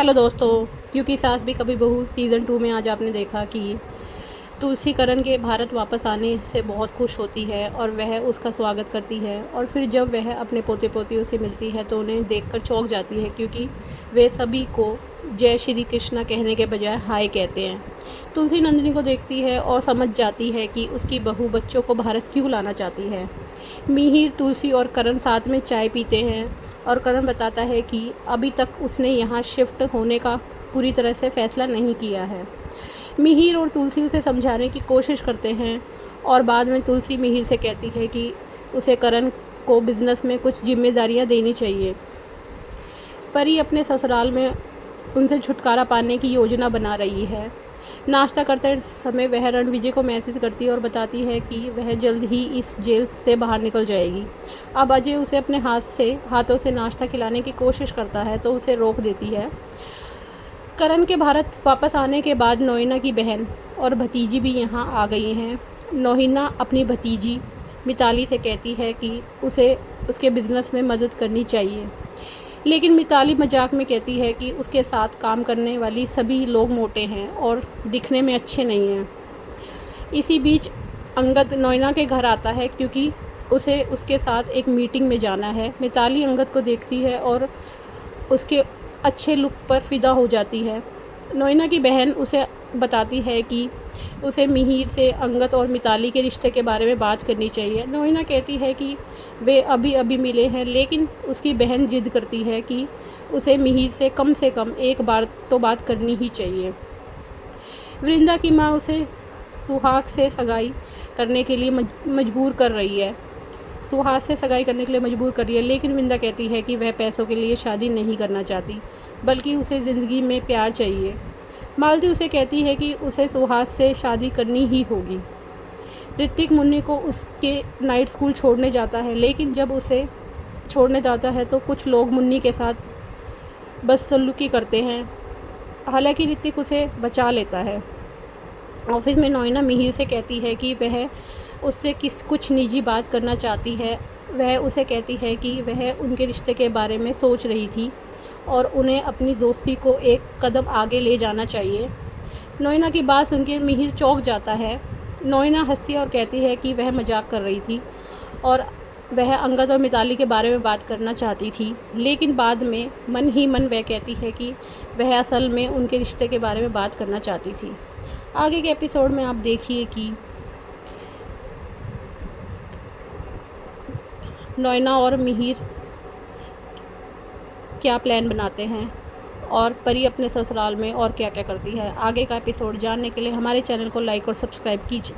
Hello दोस्तों, क्योंकि सास भी कभी बहू सीज़न 2 में आज आपने देखा कि तुलसी करण के भारत वापस आने से बहुत खुश होती है और वह उसका स्वागत करती है। और फिर जब वह अपने पोते पोतियों से मिलती है तो उन्हें देखकर चौंक जाती है, क्योंकि वे सभी को जय श्री कृष्णा कहने के बजाय हाय कहते हैं। तुलसी नंदिनी को देखती है और समझ जाती है कि उसकी बहू बच्चों को भारत क्यों लाना चाहती है। मिहिर, तुलसी और करण साथ में चाय पीते हैं और करण बताता है कि अभी तक उसने यहाँ शिफ्ट होने का पूरी तरह से फ़ैसला नहीं किया है। मिहिर और तुलसी उसे समझाने की कोशिश करते हैं और बाद में तुलसी मिहिर से कहती है कि उसे करण को बिज़नेस में कुछ जिम्मेदारियां देनी चाहिए। परी अपने ससुराल में उनसे छुटकारा पाने की योजना बना रही है। नाश्ता करते समय वह रणविजय को मैसेज करती है और बताती है कि वह जल्द ही इस जेल से बाहर निकल जाएगी। अब अजय उसे अपने हाथों से नाश्ता खिलाने की कोशिश करता है तो उसे रोक देती है। करण के भारत वापस आने के बाद नोइना की बहन और भतीजी भी यहाँ आ गई हैं। नोइना अपनी भतीजी मिताली से कहती है कि उसे उसके बिज़नेस में मदद करनी चाहिए, लेकिन मिताली मजाक में कहती है कि उसके साथ काम करने वाली सभी लोग मोटे हैं और दिखने में अच्छे नहीं हैं। इसी बीच अंगद नोइना के घर आता है क्योंकि उसे उसके साथ एक मीटिंग में जाना है। मिताली अंगद को देखती है और उसके अच्छे लुक पर फ़िदा हो जाती है। नोइना की बहन उसे बताती है कि उसे मिहिर से अंगद और मिताली के रिश्ते के बारे में बात करनी चाहिए। नोइना कहती है कि वे अभी अभी मिले हैं, लेकिन उसकी बहन जिद करती है कि उसे मिहिर से कम एक बार तो बात करनी ही चाहिए। वृंदा की माँ उसे सुहाग से सगाई करने के लिए मजबूर कर रही है। लेकिन वृंदा कहती है कि वह पैसों के लिए शादी नहीं करना चाहती, बल्कि उसे ज़िंदगी में प्यार चाहिए। मालती उसे कहती है कि उसे सुहास से शादी करनी ही होगी। ऋतिक मुन्नी को उसके नाइट स्कूल छोड़ने जाता है, लेकिन जब उसे छोड़ने जाता है तो कुछ लोग मुन्नी के साथ बदसलूकी करते हैं। हालांकि ऋतिक उसे बचा लेता है। ऑफिस में नोइना मिहिर से कहती है कि वह उससे कुछ निजी बात करना चाहती है। वह उसे कहती है कि वह उनके रिश्ते के बारे में सोच रही थी और उन्हें अपनी दोस्ती को एक कदम आगे ले जाना चाहिए। नोइना की बात सुनकर मिहिर चौंक जाता है। नोइना हंसती है और कहती है कि वह मजाक कर रही थी और वह अंगद और मिताली के बारे में बात करना चाहती थी, लेकिन बाद में मन ही मन वह कहती है कि वह असल में उनके रिश्ते के बारे में बात करना चाहती थी। आगे के एपिसोड में आप देखिए कि नोइना और मिहिर क्या प्लान बनाते हैं और परी अपने ससुराल में और क्या क्या करती है। आगे का एपिसोड जानने के लिए हमारे चैनल को लाइक और सब्सक्राइब कीजिए।